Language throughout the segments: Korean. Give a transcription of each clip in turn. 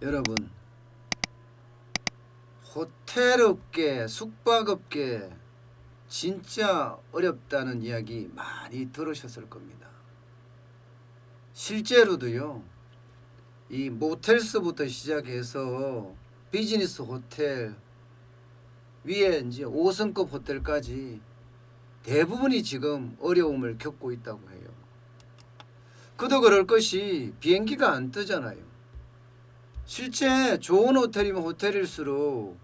여러분, 호텔업계, 숙박업계 진짜 어렵다는 이야기 많이 들으셨을 겁니다. 실제로도요, 이 모텔스부터 시작해서 비즈니스 호텔, 위에 이제 5성급 호텔까지 대부분이 지금 어려움을 겪고 있다고 해요. 그도 그럴 것이 비행기가 안 뜨잖아요. 실제 좋은 호텔이면 호텔일수록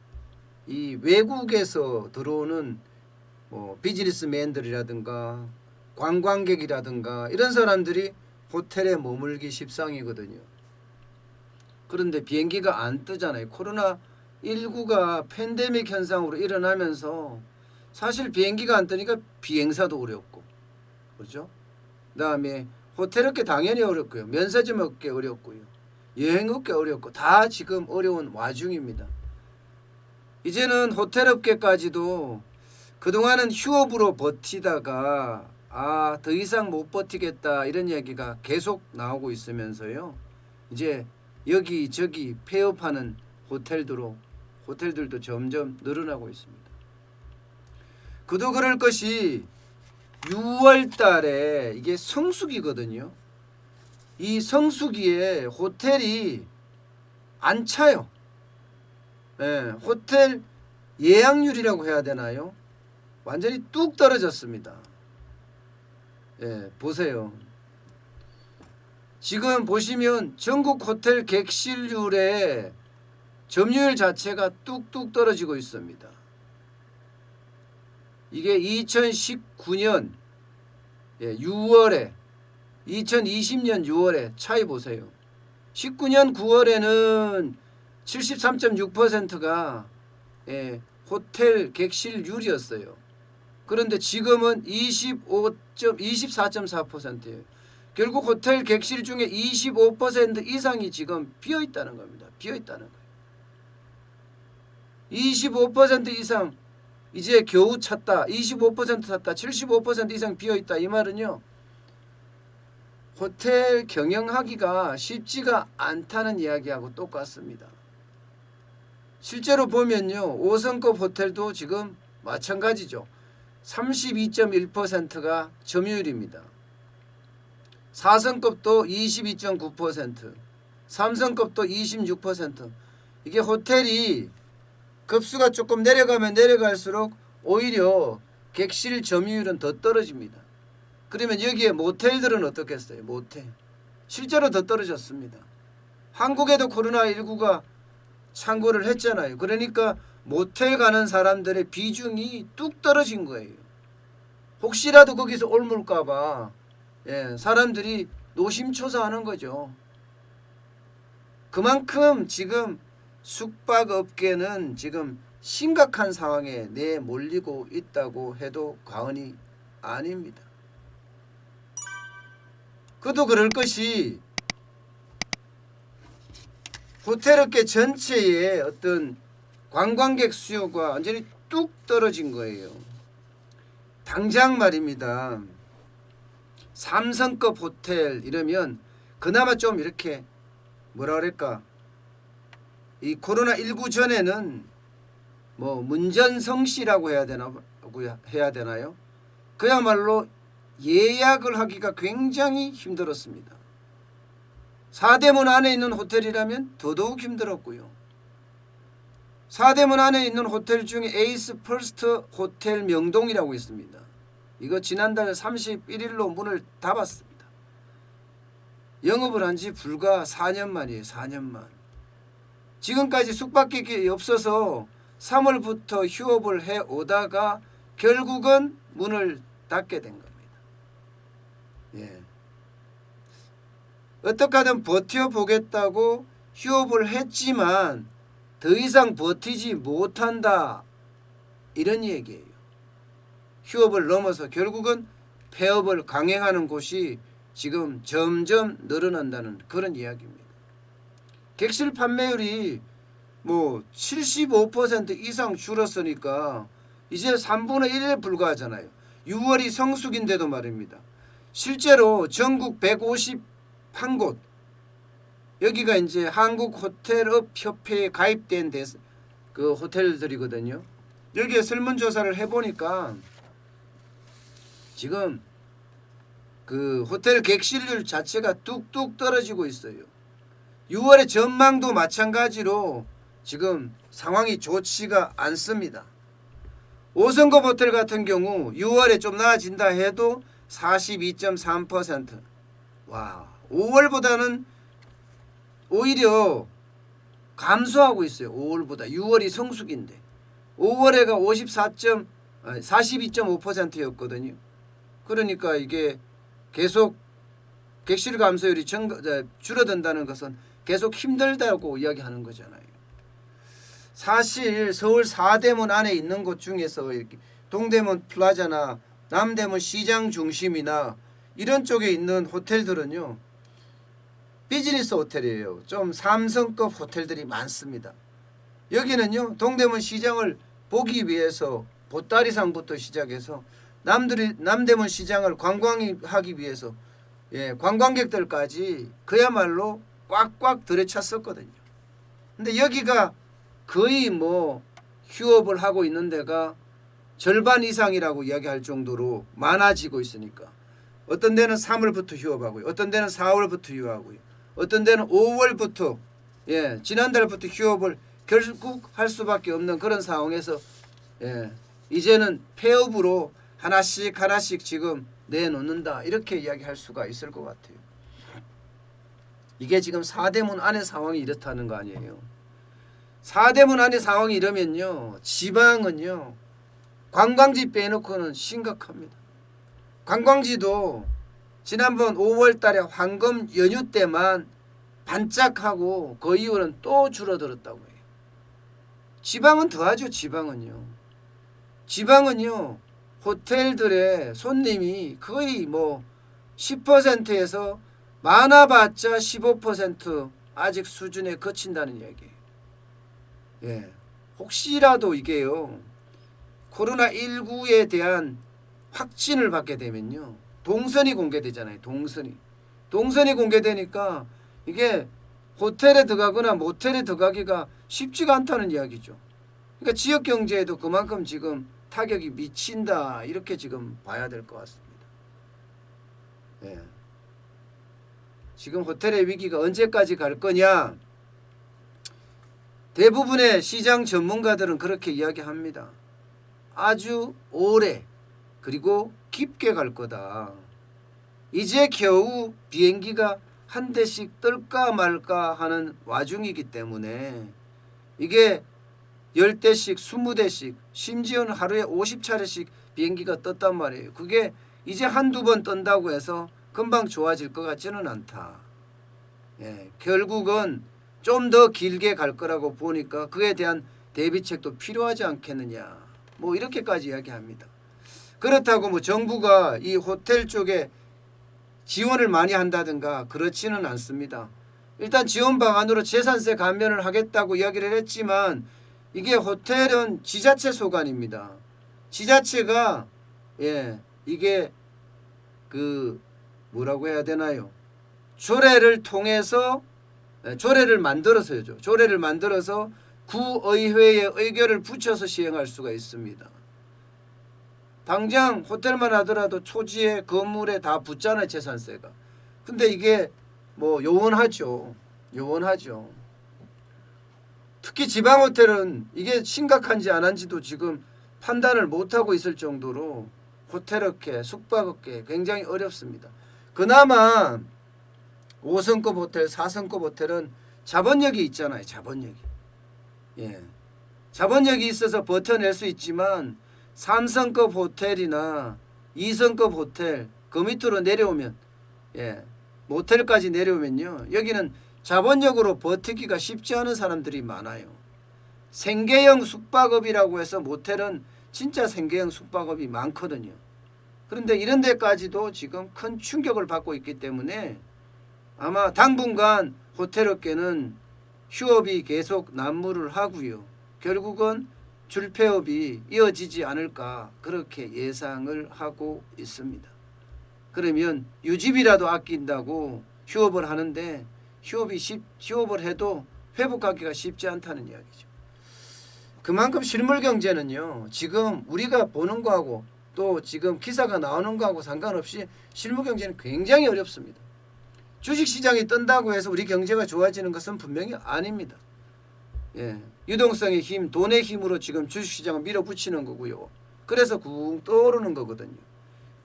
이 외국에서 들어오는 비즈니스맨들이라든가 관광객이라든가 이런 사람들이 호텔에 머물기 십상이거든요. 그런데 비행기가 안 뜨잖아요. 코로나19가 팬데믹 현상으로 일어나면서 사실 비행기가 안 뜨니까 비행사도 어렵고, 그렇죠? 그다음에 호텔업계 당연히 어렵고요. 면세점업계 어렵고요. 여행업계 어렵고 다 지금 어려운 와중입니다. 이제는 호텔업계까지도 그동안은 휴업으로 버티다가 더 이상 못 버티겠다 이런 얘기가 계속 나오고 있으면서요. 이제 여기저기 폐업하는 호텔들도 점점 늘어나고 있습니다. 그도 그럴 것이 6월 달에 이게 성수기거든요. 이 성수기에 호텔이 안 차요. 호텔 예약률이라고 해야 되나요? 완전히 뚝 떨어졌습니다. 보세요. 지금 보시면 전국 호텔 객실률의 점유율 자체가 뚝뚝 떨어지고 있습니다. 이게 2019년 6월에 2020년 6월에 차이 보세요. 19년 9월에는 73.6%가 호텔 객실률이었어요. 그런데 지금은 24.4%예요. 결국 호텔 객실 중에 25% 이상이 지금 비어 있다는 겁니다. 비어 있다는 거예요. 25% 이상 이제 겨우 찼다. 25% 찼다. 75% 이상 비어 있다. 이 말은요. 호텔 경영하기가 쉽지가 않다는 이야기하고 똑같습니다. 실제로 보면요. 5성급 호텔도 지금 마찬가지죠. 32.1%가 점유율입니다. 4성급도 22.9%, 3성급도 26%. 이게 호텔이 급수가 조금 내려가면 내려갈수록 오히려 객실 점유율은 더 떨어집니다. 그러면 여기에 모텔들은 어떻겠어요? 모텔. 실제로 더 떨어졌습니다. 한국에도 코로나19가 창궐을 했잖아요. 그러니까 모텔 가는 사람들의 비중이 뚝 떨어진 거예요. 혹시라도 거기서 옮을까 봐 사람들이 노심초사하는 거죠. 그만큼 지금 숙박업계는 지금 심각한 상황에 내몰리고 있다고 해도 과언이 아닙니다. 그도 그럴 것이 호텔업계 전체의 어떤 관광객 수요가 완전히 뚝 떨어진 거예요. 당장 말입니다. 3성급 호텔 이러면 그나마 좀 이렇게 뭐라 그럴까, 이 코로나19 전에는 문전성시라고 해야 되나요? 그야말로 예약을 하기가 굉장히 힘들었습니다. 4대문 안에 있는 호텔이라면 더더욱 힘들었고요. 4대문 안에 있는 호텔 중에 에이스 퍼스트 호텔 명동이라고 있습니다. 이거 지난달 31일로 문을 닫았습니다. 영업을 한 지 불과 4년 만이에요. 4년 만. 지금까지 숙박객이 없어서 3월부터 휴업을 해오다가 결국은 문을 닫게 된 겁니다. 어떻게 하든 버텨보겠다고 휴업을 했지만 더 이상 버티지 못한다 이런 얘기예요. 휴업을 넘어서 결국은 폐업을 강행하는 곳이 지금 점점 늘어난다는 그런 이야기입니다. 객실 판매율이 75% 이상 줄었으니까 이제 3분의 1에 불과하잖아요. 6월이 성수기인데도 말입니다. 실제로 전국 151곳 여기가 이제 한국호텔업협회에 가입된 그 호텔들이거든요. 여기에 설문조사를 해보니까 지금 그 호텔 객실률 자체가 뚝뚝 떨어지고 있어요. 6월의 전망도 마찬가지로 지금 상황이 좋지가 않습니다. 5성급 호텔 같은 경우 6월에 좀 나아진다 해도 42.3%. 와, 5월보다는 오히려 감소하고 있어요. 5월보다. 6월이 성수기인데 5월에가 42.5%였거든요. 그러니까 이게 계속 객실 감소율이 줄어든다는 것은 계속 힘들다고 이야기하는 거잖아요. 사실 서울 4대문 안에 있는 곳 중에서 이렇게 동대문 플라자나 남대문 시장 중심이나 이런 쪽에 있는 호텔들은요, 비즈니스 호텔이에요. 좀 3성급 호텔들이 많습니다. 여기는요, 동대문 시장을 보기 위해서 보따리상부터 시작해서 남대문 시장을 관광하기 위해서 관광객들까지 그야말로 꽉꽉 들이찼었거든요. 근데 여기가 거의 뭐 휴업을 하고 있는 데가 절반 이상이라고 이야기할 정도로 많아지고 있으니까 어떤 데는 3월부터 휴업하고요. 어떤 데는 4월부터 휴업하고요. 어떤 데는 5월부터 지난달부터 휴업을 결국 할 수밖에 없는 그런 상황에서 이제는 폐업으로 하나씩 지금 내놓는다 이렇게 이야기할 수가 있을 것 같아요. 이게 지금 4대문 안의 상황이 이렇다는 거 아니에요. 4대문 안의 상황이 이러면요, 지방은요 관광지 빼놓고는 심각합니다. 관광지도 지난번 5월 달에 황금 연휴 때만 반짝하고 그 이후로는 또 줄어들었다고 해요. 지방은 더하죠. 지방은요 호텔들의 손님이 거의 뭐 10%에서 많아봤자 15% 아직 수준에 그친다는 이야기예요. 혹시라도 이게요 코로나19에 대한 확진을 받게 되면요 동선이 공개되잖아요. 동선이 공개되니까 이게 호텔에 들어가거나 모텔에 들어가기가 쉽지가 않다는 이야기죠. 그러니까 지역 경제에도 그만큼 지금 타격이 미친다 이렇게 지금 봐야 될 것 같습니다. 지금 호텔의 위기가 언제까지 갈 거냐? 대부분의 시장 전문가들은 그렇게 이야기합니다. 아주 오래 그리고 깊게 갈 거다. 이제 겨우 비행기가 한 대씩 뜰까 말까 하는 와중이기 때문에 이게 10대씩 20대씩 심지어는 하루에 50차례씩 비행기가 떴단 말이에요. 그게 이제 한두 번 뜬다고 해서 금방 좋아질 것 같지는 않다. 결국은 좀 더 길게 갈 거라고 보니까 그에 대한 대비책도 필요하지 않겠느냐. 뭐 이렇게까지 이야기합니다. 그렇다고 뭐 정부가 이 호텔 쪽에 지원을 많이 한다든가 그렇지는 않습니다. 일단 지원 방안으로 재산세 감면을 하겠다고 이야기를 했지만 이게 호텔은 지자체 소관입니다. 지자체가 이게 그 뭐라고 해야 되나요? 조례를 통해서 조례를 만들어서요. 조례를 만들어서 구의회에 의결을 붙여서 시행할 수가 있습니다. 당장 호텔만 하더라도 초지에 건물에 다 붙잖아요. 재산세가. 근데 이게 뭐 요원하죠. 특히 지방 호텔은 이게 심각한지 안 한지도 지금 판단을 못하고 있을 정도로 호텔업계, 숙박업계 굉장히 어렵습니다. 그나마 5성급 호텔, 4성급 호텔은 자본력이 있잖아요. 자본력이 있어서 버텨낼 수 있지만 3성급 호텔이나 2성급 호텔 그 밑으로 내려오면 모텔까지 내려오면요. 여기는 자본력으로 버티기가 쉽지 않은 사람들이 많아요. 생계형 숙박업이라고 해서 모텔은 진짜 생계형 숙박업이 많거든요. 그런데 이런 데까지도 지금 큰 충격을 받고 있기 때문에 아마 당분간 호텔업계는 휴업이 계속 난무를 하고요. 결국은 줄폐업이 이어지지 않을까 그렇게 예상을 하고 있습니다. 그러면 유지비라도 아낀다고 휴업을 하는데 휴업을 해도 회복하기가 쉽지 않다는 이야기죠. 그만큼 실물 경제는요. 지금 우리가 보는 거하고 또 지금 기사가 나오는 거하고 상관없이 실물 경제는 굉장히 어렵습니다. 주식시장이 뜬다고 해서 우리 경제가 좋아지는 것은 분명히 아닙니다. 예, 유동성의 힘, 돈의 힘으로 지금 주식시장을 밀어붙이는 거고요. 그래서 쿵 떠오르는 거거든요.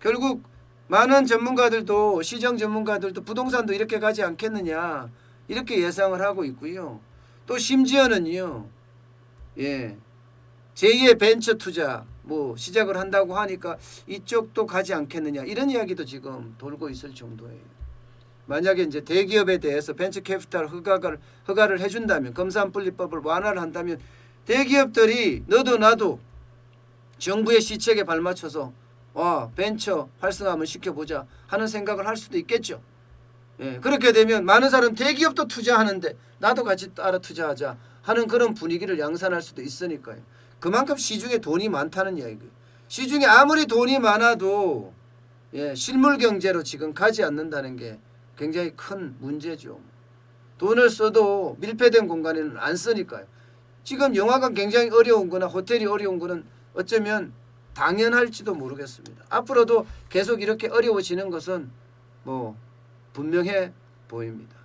결국 많은 전문가들도 시장 전문가들도 부동산도 이렇게 가지 않겠느냐 이렇게 예상을 하고 있고요. 또 심지어는요. 예, 제2의 벤처 투자 뭐 시작을 한다고 하니까 이쪽도 가지 않겠느냐 이런 이야기도 지금 돌고 있을 정도예요. 만약에 이제 대기업에 대해서 벤처 캐피탈 허가를 해준다면 검사분리법을 완화를 한다면 대기업들이 너도 나도 정부의 시책에 발맞춰서 벤처 활성화를 시켜보자 하는 생각을 할 수도 있겠죠. 예, 그렇게 되면 많은 사람 대기업도 투자하는데 나도 같이 따라 투자하자 하는 그런 분위기를 양산할 수도 있으니까요. 그만큼 시중에 돈이 많다는 이야기고요. 시중에 아무리 돈이 많아도 실물 경제로 지금 가지 않는다는 게 굉장히 큰 문제죠. 돈을 써도 밀폐된 공간에는 안 쓰니까요. 지금 영화관 굉장히 어려운 거나 호텔이 어려운 거는 어쩌면 당연할지도 모르겠습니다. 앞으로도 계속 이렇게 어려워지는 것은 뭐 분명해 보입니다.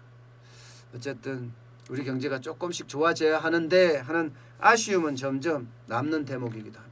어쨌든 우리 경제가 조금씩 좋아져야 하는데 하는 아쉬움은 점점 남는 대목이기도 합니다.